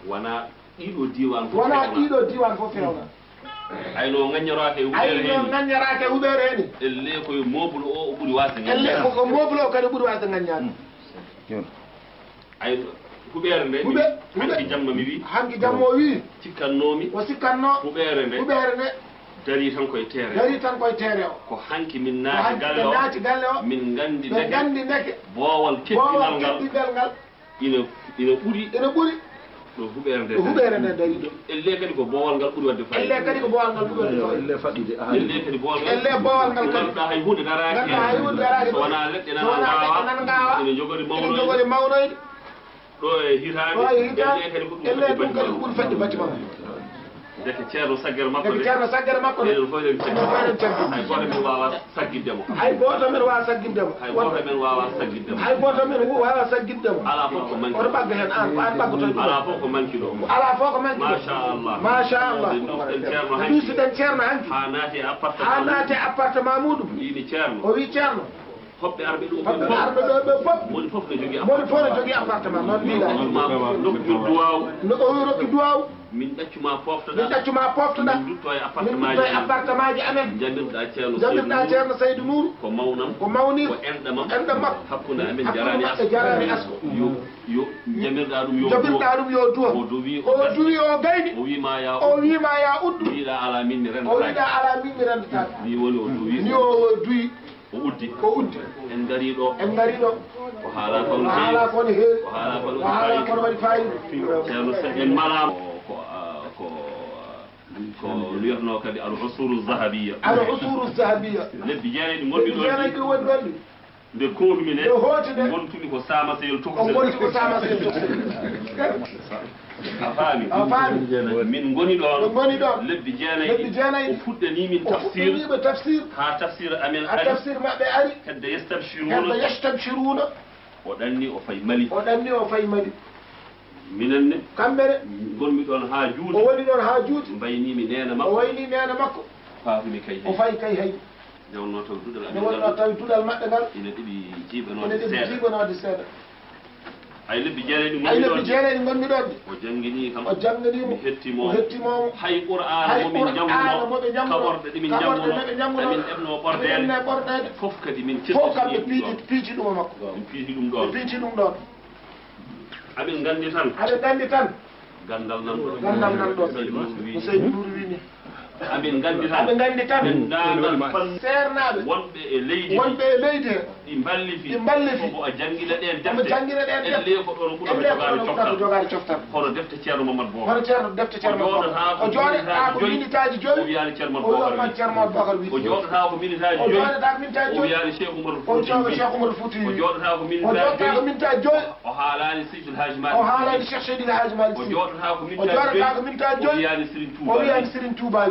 wona ɗiɗo diwan fof fewna ayno ngañorake ayno ngañorake huɓere heni elle koye mobule o ɓuuri wasde elle koko mobule o kadi ɓuuri wasde ngaññade ay huɓere nde hanki jamma mi wi hanki jamma o wi cikkannomi o sikkanno huɓere nde dari tan koye teere o ko hanki min naati galle o min gandi ndeke boowal keɓɓinal ngal ina ɓuuri ɗo huɓere nde dari ɗo elle kadi ko boowal ngal ɓuuri wadde fayida elle kadi boowal ngal ganduɗa hay hunde daraki so wona leɗɗe nan gawa ina jogori mawnoyde ɗo e hitande elle kadi ko ɗum ɓuuri fadde bâtiment deke ceerno saggere makko enen fof eɗen caggi hay goto men wawa saggiddemo hay goto men wawa saggiddemo ala fof ko manki oto ɓagga hen an ɓaggoto ala fof ko manki ɗo machallah ɗusiɗen ceerno hanki ha naati e appartement muɗum wini ceerno o wi ceerno hoɓɓe arɓe ɗo ɓe fof woni fof ne jogui appartement noon mbiɗa nokkumin duwaw o rokki duwaw min ɗaccuma poftoɗa min dutto e appartement ji amen jamirɗa ceerno Saydou Nour ko mawnam ko mawni ko enɗam makko hakkude amen jarani asko yo jamirɗa ɗum yo duwa o duwi o gayni o wima ya uddu wiɗa ala min mi rendata ni woni o duwi ni o duwi ko uddi en gari ɗo ko haala kono heewi ko haala kono waɗi fayida ceerno en malama ko wiyatno kadi al usuru zahabiya lebbi jeenayɗi gonɗi ɗon nde kootumi ne gontumi ko samaseyel a faami min goni ɗon lebbi jeenayɗi o fuɗɗani min tafsir ha tafsir amen ari hedde yastabshiruna o ɗanni o fay mali minen ne kamɓene gonmi ɗon ha juuti o woni ɗon ha juuti mbaynimi nena makko faafumi kay o fayi kay hay newno taw duɗal ne wonno tawi duɗal maɓɓe ngal ina ɗiɗi jiiɓanode seeɗa ay lebbi jeenayɗi gonmi ɗon o jangguinimo mi hettimomo hay qur'ana momin jangguno kaɓorɗe ɗimin jangguno amin ɗeɓno ɓordede fof kadi min fof kamɓe piici ɗum makko min piici ɗum ɗon aɓe gandi tan gandal nan ɗo Seydou Nour wini amin gandi tan en dagal sernaɓe wonɓe e leydi ɗi ballifi ko a jangguina ɗen defte ko ɗon ɓuurata jogade coftal hono defte ceerno Mamadou Bocar o joɗata ko minitaji joyi o wiyani ceerno Bocar wi o joɗata ko minitaji joyi o wiyani Cheikh Oumar Fouti o joɗata ko minitaji joyi o haalani Seydil Hadji Malick Cheikh Seydil Hadji Malick o joɗata ko minitaji joyi o wiyani Serigne Touba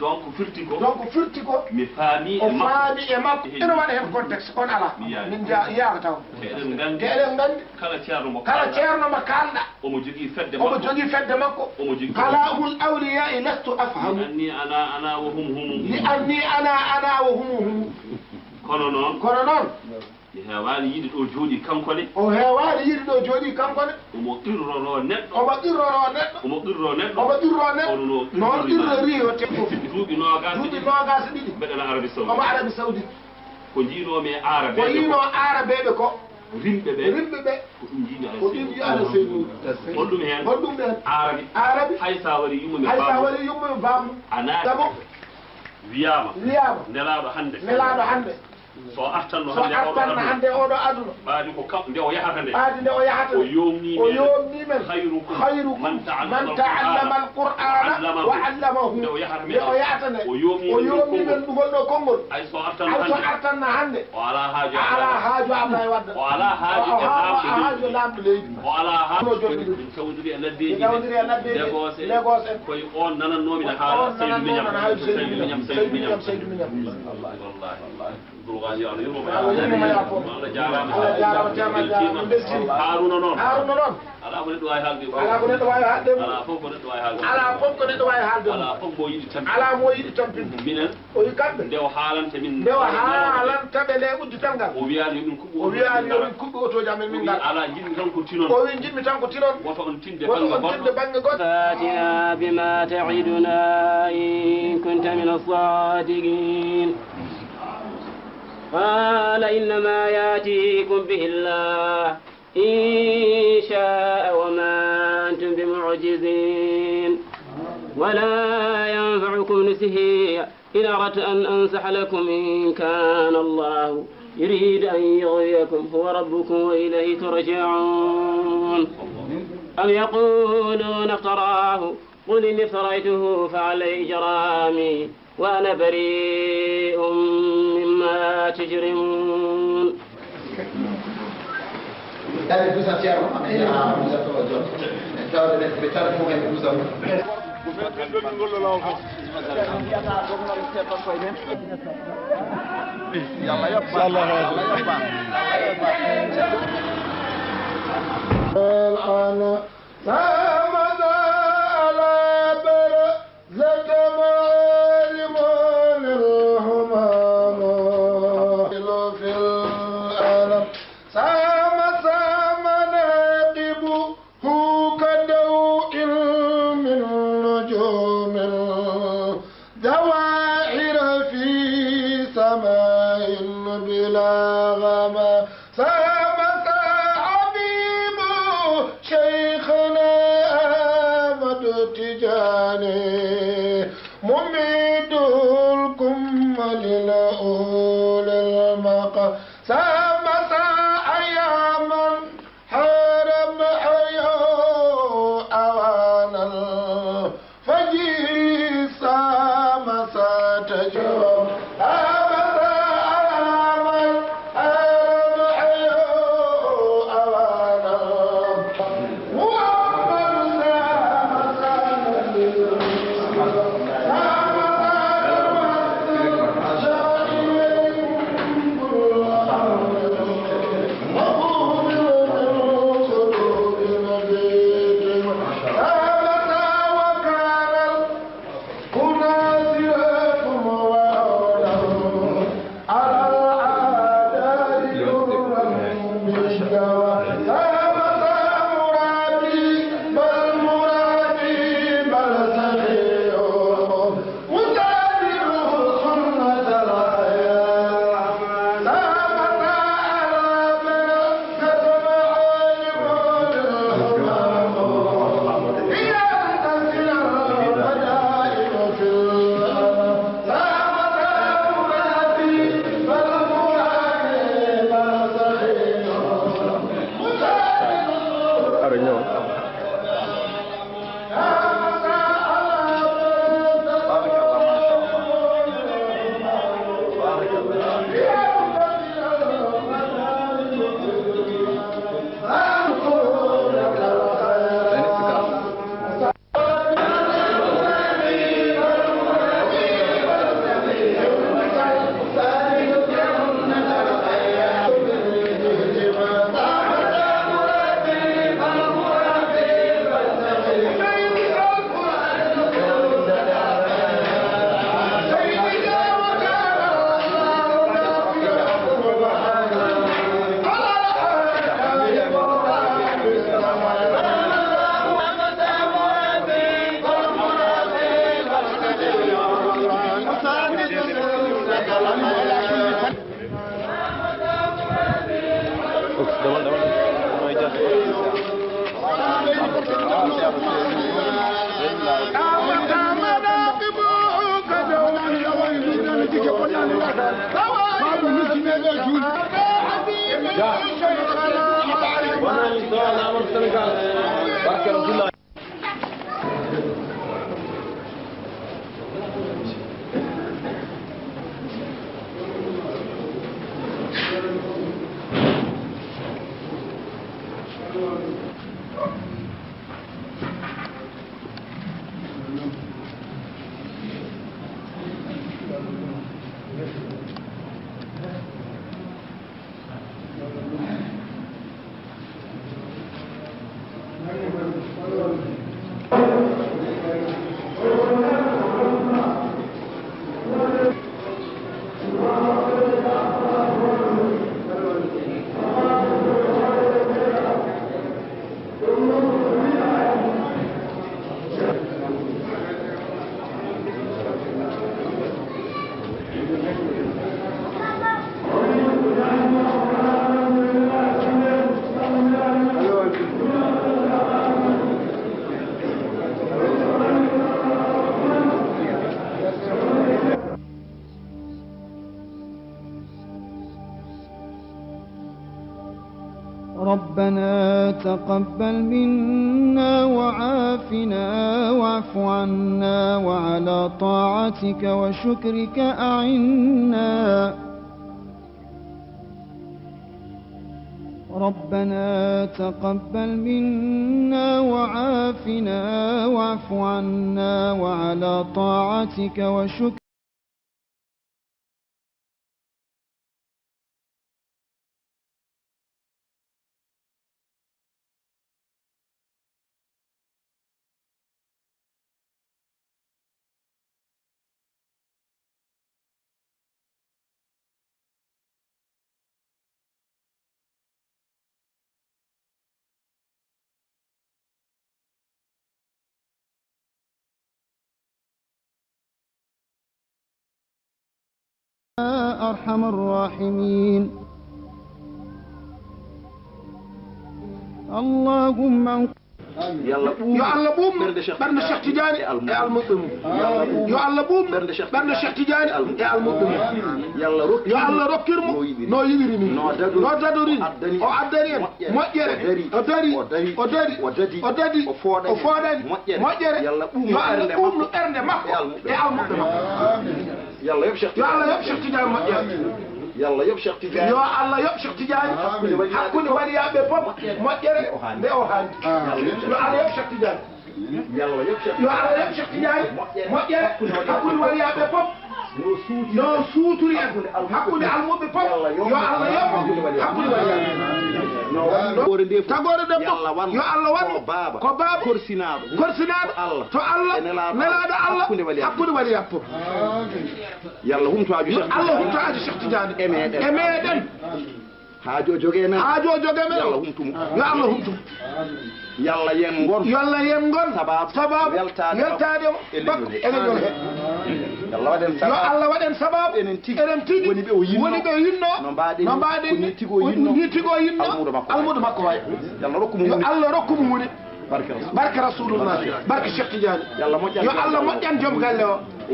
donc firti ko mi faami e makko ene waɗa hen contexte on ala min yaaka taw eɗen gandi kala ceerno mo kalɗa omo jogui fedde makko kalamul awliya lastu afhamu li anni ana wa hum kono noon mi heewani yiɗi ɗo jooɗi kankone omo qirroro neɗɗo noon qirrori o duuɓi nogas ɗiɗi mbeɗana Arabie Saoudite ko jiinomi e arabeɓe ko rimɓe ɓe ko ɗum jiimi ala Seydou holɗum hen arabi hay sa wari yummumi bammu anaɗi wiyama nelaɗo hande so artanno hande oɗo aduna ɓaadi ko nde o yahata nde o yomnimen hayrukum man ta'allama al-qur'ana wa 'allamahu nde o yahata nde o yomnimen ɗugol ɗo konngol ay so artanna hande o ala haaju Ablaye Wade o ala haaju lamɗo leydi o ala haaju min kawdiri e laddeji Lagos en koye on nanannomi ne haala Seydou Mignam wallahi Gazi Allah yurmo Allah jarama Haruna noon ala ko neɗɗo wawi haalde ala ko neɗɗo wawi haalde ala fof ko neɗɗo wawi haalde ala fof ko neɗɗo wawi haalde ala fof mo yiɗi tampinde ala mo yiɗi tampinde minen o yi kamɓe ndew haalante min ndew haalantaɓe nde uddital ngal o wiyani yomin kuɓɓu o wiyani yomin kuɓɓu otoji amen min ngal ala jiɗmi tan ko tinon o wi jiɗmi tan ko tinon woto on tinde banggue goɗɗo fatina bima ta'iduna in kunta min as-sadiqin قال إنما يأتيكم به الله إن شاء وما أنتم بمعجزين ولا ينفعكم نصحي إن أردت أن أنصح لكم إن كان الله يريد أن يغويكم هو ربكم وإليه ترجعون أم يقولون افتراه قل إني افتريته فعلي إجرامي وأنا بريء مما تجرمون ربنا تقبل منا وعافنا واعف عنا وعلى طاعتك وشكرك أعنا ربنا تقبل منا وعافنا واعف عنا وعلى طاعتك وشكرك أرحم الراحمين اللهم yo Allah ɓum ɓernde Cheikh Tidiane e almuɓɓe mum yo Allah ɓum ɓernde Cheikh Tidiane e almuɓɓe mum yo Allah rokkirmo no yiɗirimi no dadori o addani en moƴƴere o dadi o fooɗani moƴƴere yo Allah ɓumno ɓernde makko e almuɓɓe makko yo Allah yoɓ Cheikh Tidiane moƴƴere yalla yoɓ Cheikh Tidiane yo Allah yoɓ Cheikh Tidiane hakkunde waliyaɓe fof moƴƴere nde o haandi yo Allah yoɓ Cheikh Tidiane yo Allah yoɓ Cheikh Tidiane moƴƴere hakkunde waliyaɓe fof no suuturi en hakkunde almuɓe fof yo Allah yoɓ hakkunde waliyaɓe tagore nde fof yo Allah waɗmo ko baaba korsinaɗo to Allah nelaɗo Allah hakkunde waliyaɓe fof yalla humtoaju Cheikh Tidiane e meɗen haajo jogue men yo Allah humtumo yalla yen gon sababu weltade bakko enen jon he yo Allah waɗen sababu enen tigi woni ɓe yinno no mbaɗen ni tigo yinno almudo makko way yo Allah rokkumo woni barke rasulullah barke Cheikh Tidiane yo Allah moƴƴan joom galle o o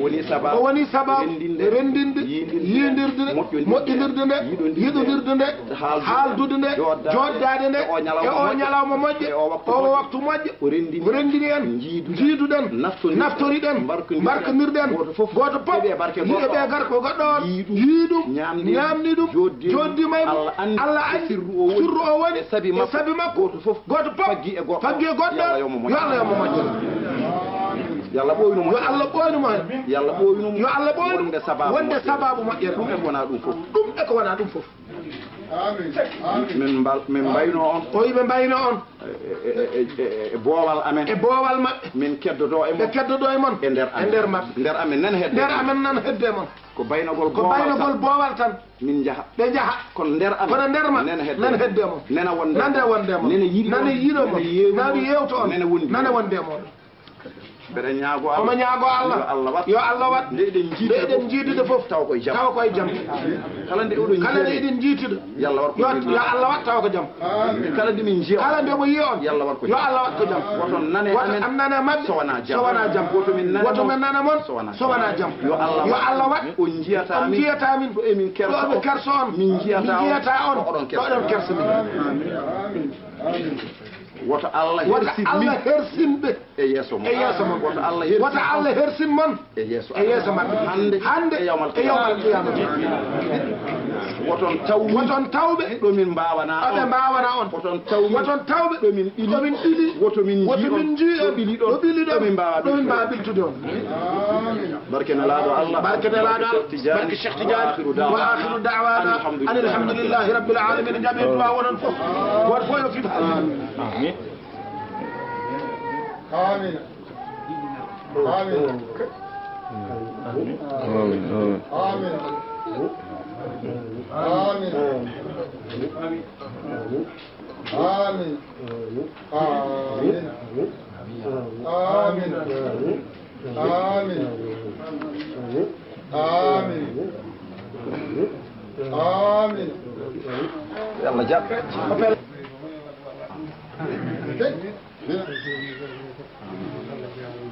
woni sababu rendinde yiidirde nde moƴƴidirde nde yiɗodirde nde haaldude nde joddade nde e o ñalawma moƴƴe o waktu moƴƴe o rendini en jiiduɗen naftoriɗen barkanirɗen goto fof yiɗe ɓe gar ko goɗɗo on yiiɗum ñamni ɗum joddimaymo Allah andi sirru o woni e saabi makko goto fof faggi e goɗɗo yo Allah yomo moƴƴere yo Allah ɓoynumo yo Allah ɓoynu wonde sababu moƴƴere ɗum eko wona ɗum fof min mbayno on o yiɓe mbayno on e boowal amen maɓɓe min keddodo e mon e nder maɓɓe nder amen nan hedde mon ko baynagol boowal tan min jaha ɓe jaha kono nder maɓɓe nan hedde mon nana wonde mon nana yiɗo mon nani yewto on nana wonde mon mbeɗa ñaago Allah omo ñaago Allah yo Allah wat nde eɗen jiidude fof taw koye jam kala nde eɗen jiitude yo Allah wat taw ko jam kala nde min jiya kala nde mo yiya on yo Allah wat ko jam woto nane nane maɓɓe sowona jam woto min nana mon sowona jam yo Allah wat on jiyatamin ɗo emin kerso on min jiyata on ɗo oɗon kerso min woto Allah hersinɓe e yeeso mon woto Allah hersin mon e yeeso maɓɓe hande e yawmal qiyama woton tawɓe ɗo min mbawana on woton tawɓe ɗo min ɗiɗi woto min jii ɗo ɓili ɗo min mbawa ɓiltude on barke nelaɗo Allah barke Cheikh Tidiane wa akhiru da'wana an alhamdulillahi rabbil alamin jaɓe duwa wonon fof woto fof yo fiɓe amin آمين آمين آمين آمين آمين آمين آمين آمين يلا جاب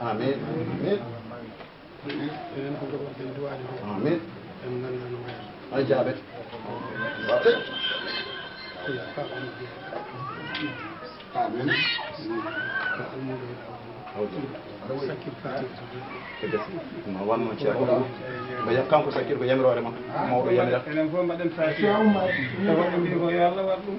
آمين آمين أجابت amin ma wanno ceerno mbiya kanko sakkir ko yamirore ma mawɗo yamira enen fof mbaɗen faati woɓɓe mbi ko yo Allah waɗ ɗum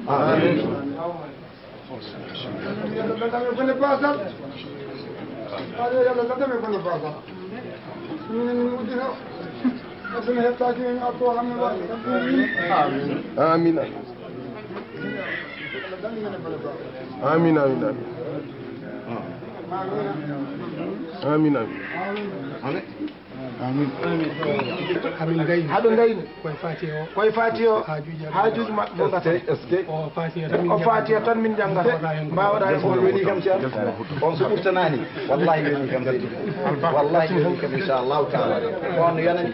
amin amin amin amin amin haɗo gayni koye fati o haajuji maɓɓe o fatiha tan min janggata mbawɗa e on woni kam ceerno on so ɓurtanani wallahi woni kam seydi wallahi woni kam inchallahu taala on yonani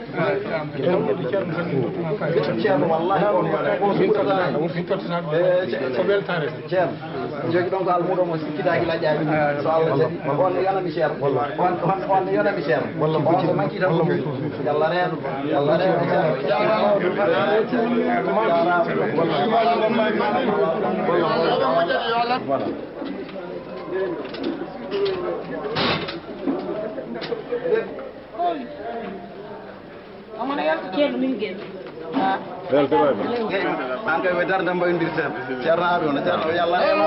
ceerno wallahi on yonani on so ɓurtanani ko weltare ceerno jogui ɗon ko almuɗo mo sikkitaki laƴƴani so Allah jaɓi on yonami ceerno on yonami ceerno on so manqui tan yalla reeno yalla an kay weddare nde mbaynodirten ceerno Aɓe on ceerno yalla reeno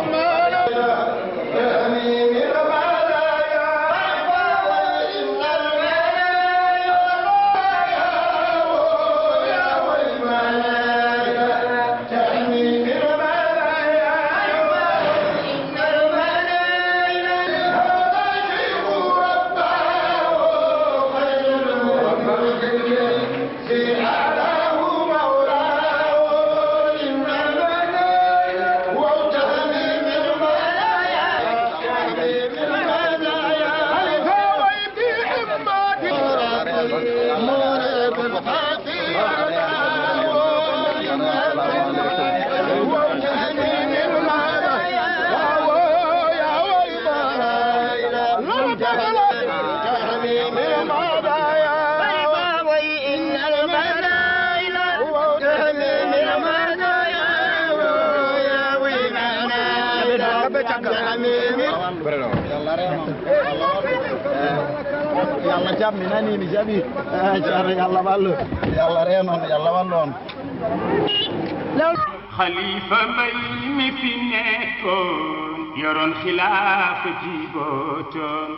yalla jammi nani mi jaɓi ceerno yalla wallu yalla reeno on yalla wallu on khalifa may mi fi nekkoon yoroon xilaafa jibootoon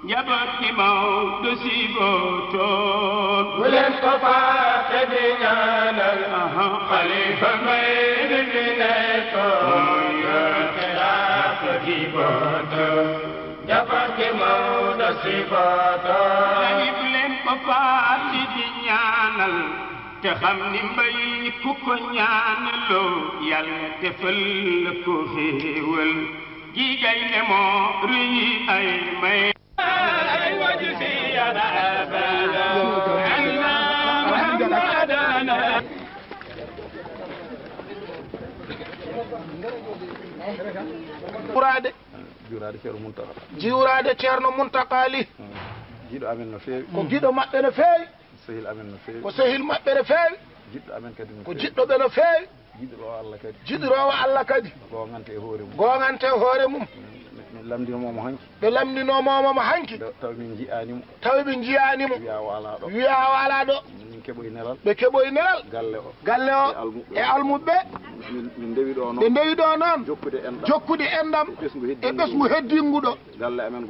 njaboot gi Mawdo sibootoon bu leen ko fàtte di ñaanal khalifa may mi fi nekkoon yoroon xilaafa jibootoon njaboot gi Mawdo sibootoon bu leen ko fàtte di ñaanal te xam ni mbay ku ko ñaanaloo yàlla defal la ko xéewal gi gay ne moo rëy ay may ay waju si yana abada anna muhammadana jiwrade ceerno Muntaka Ly jiɗo amen no feewi ko giɗo maɓɓe no feewi sehil amen no feewi ko sehil maɓɓe no feewi jiɗɗo amen kadi ko jiɗɗoɓe no feewi jiɗɗowo Allah kadi jiɗirowo Allah kadi gongante e hoore mum gongante e hoore mum min lamdinomomo hanki ɓe lamdinomomo hanki taw min jiyanimo tawi ɓe jiyanimo wiya wala ɗo min keɓoye nelal ɓe keɓoye nelal galle o e almuɓe min ndewi ɗo noon ɓe ndewi ɗo noon jokkude endam e ɓesgu heddinguɗo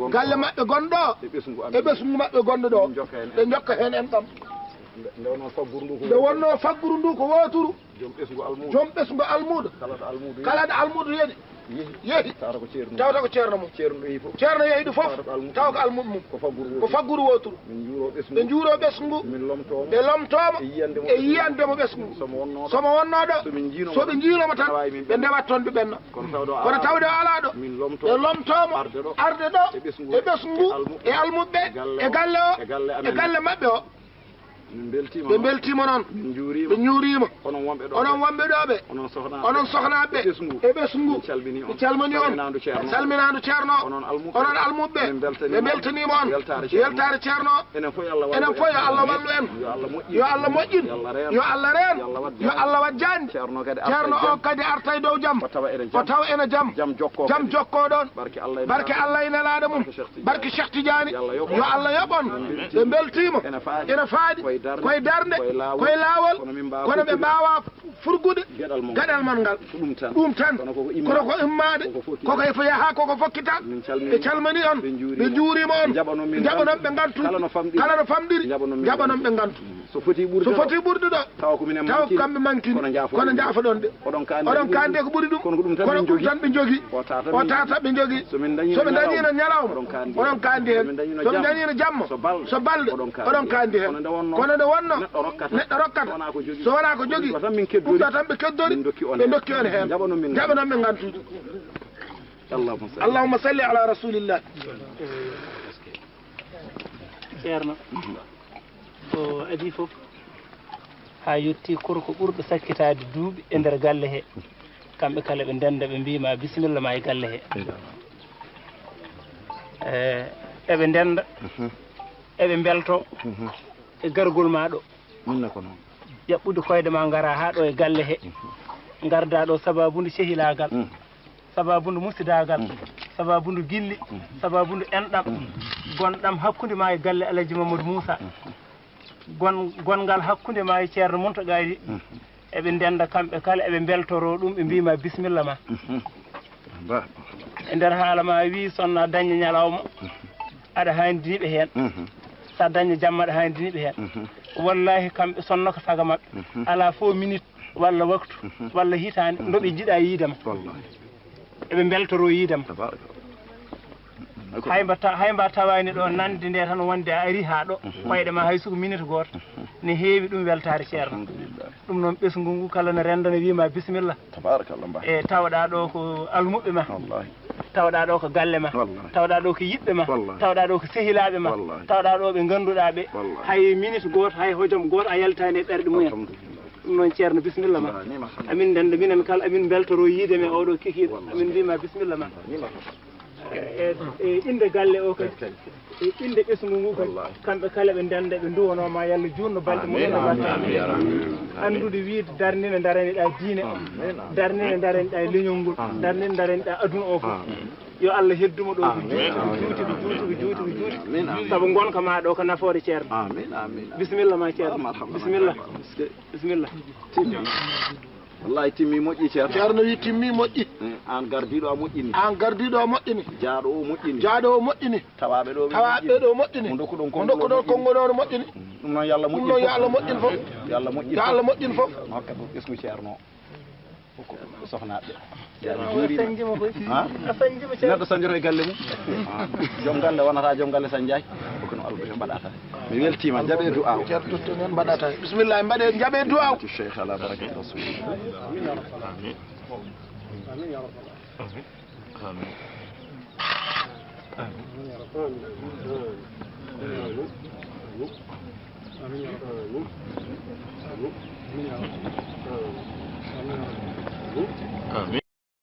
galle maɓɓe gonɗo e ɓesgu maɓɓe gonɗo ɗo ɓe jokka hen endam nde wonno fagguru ndu ko woturu joom ɓesgu almuɗo kala ɗo almuɗo yeehi tawta ko ceerno mum ceerno yeehiɗo foof taw ko almuɗo mum ko fagguru woturu ɓe juuro ɓesgu ɓe lomtoma e yiyandemo ɓesgu somo wonno ɗo soɓe jiinomo tan ɓe ndewat toon ɓe ɓenna kono tawde ala ɗo ɓe lomtoma arde ɗo e ɓesgu e almuɓe e galle o e galle maɓɓe o ɓe beltima noon ɓe juurima onon wonɓe ɗo ɓe onon sohnaɓe e ɓesgu ɓe calmini on salminadu ceerno onon almuɓe ɓe beltanima on yeltare ceerno enen fof yo Allah wallu en yo Allah moƴƴin yo Allah reen yo Allah wat jandi ceerno o kadi arta e dow jaam o tawa ene jaam jokkoɗon barke Allah e nelaɗo mum barke Cheikh Tidiane yo Allah yoɓon ɓe beltima ene faaɗi koye darde koye laawol kono ɓe mbawa furgude gaɗal man ngal ɗum tan kono ko immade koko e fo yaha koko fokkita ɓe calmani on ɓe juurima on jaɓanon ɓe gantu kala no famɗiri jaɓanon ɓe gantu so foti ɓurde ɗo taw ko kamɓe mankini kono jaafa ɗon de oɗon kande ko ɓuuri ɗum kono ɗum tan ɓe jogui o tata ɓe jogui soɓe dañino ñalawma oɗon kandi hen soɓe dañino jamma so balɗe oɗon kandi hen kono nde wonno neɗɗo rokkata so wona ko jogui ɗum ɗo tan ɓe keddori ɓe dokki on hen jaɓanon ɓe gantude allahumma salli ala rasulillah ceerno o adi fof ha yetti korko ɓurɗo sakkitade duuɓi e nder galle he kamɓe kala ɓe ndenda ɓe mbima bisimilla ma e galle he eɓe ndenda eɓe belto e gargol ma ɗo ƴaɓɓude koyde ma gara ha ɗo e galle he garda ɗo sababude sehilagal sababude musidagal sababude gilli sababude enɗam gonɗam hakkude ma e galle Alaji Mamadou Moussa gongal hakkude ma e ceerno Mountaga eɓe ndenda kamɓe kala eɓe beltoro ɗum ɓe mbima bisimilla ma e nder haala ma wi sonna daña ñalawma aɗa handiniɓe hen sa daña jamma aɗa handiniɓe hen wallahi kamɓe sonno ko saga mabɓe ala fo minute walla waktu walla hitande ndoɓe jiiɗa yiidema eɓe beltoro yiidema hay mba tawani ɗo nande nde tan wonde a ari ha ɗo ɓayɗe ma hay suko minute goto ne heewi ɗum weltare ceerno ɗum noon ɓesgu ngu kala ne renda ne wima bisimilla e tawɗa ɗo ko almuɓe ma tawɗa ɗo ko galle ma tawɗa ɗo ko yiɓɓe ma tawɗa ɗo ko sehilaɓe ma tawɗa ɗo ɓe ganduɗa ɓe hay minute goto hay hojom goto a yaltani e ɓerɗe mumen ɗum noon ceerno bisimilla ma amin ndenda minen kala amin beltoro yiideme oɗo kikiɗo amin mbima bisimilla ma e inde galle o kadi e inde ɓesgu ngu kadi kamɓe kala ɓe ndenda ɓe duwonoma yo Allah jurno balɗe mumen no watta andude wiide darnine daraniɗa diine o darnine daraniɗa leñol ngol darnine daraniɗa aduna o fof yo Allah hedduma ɗo ko juuti saabu gonka ma ɗo ko nafoore ceerno bisimilla ma ceerno bisimilla wallahi timmi moƴƴi ceerno wi timmi moƴƴi an gardiɗo a moƴƴini a moƴƴini jaaɗo o moƴƴini tawaɓe ɗo moƴƴini ko dokkuɗon konngol o moƴƴini ɗum noon yo Allah moƴƴin fof yo Allah moƴƴin fof hokka ɗum ɓesgu ceerno ko sohnaɓe neɗɗo sañjoto e galle mum joom galle wonata joom galle sañdiaki kono alɓe mbaɗata mi weltima jaaɓe du'aw ceerno tutto noon mbaɗata bisimilla mbaɗe jaaɓe du'aw cheikh ala barakati rasulillah amin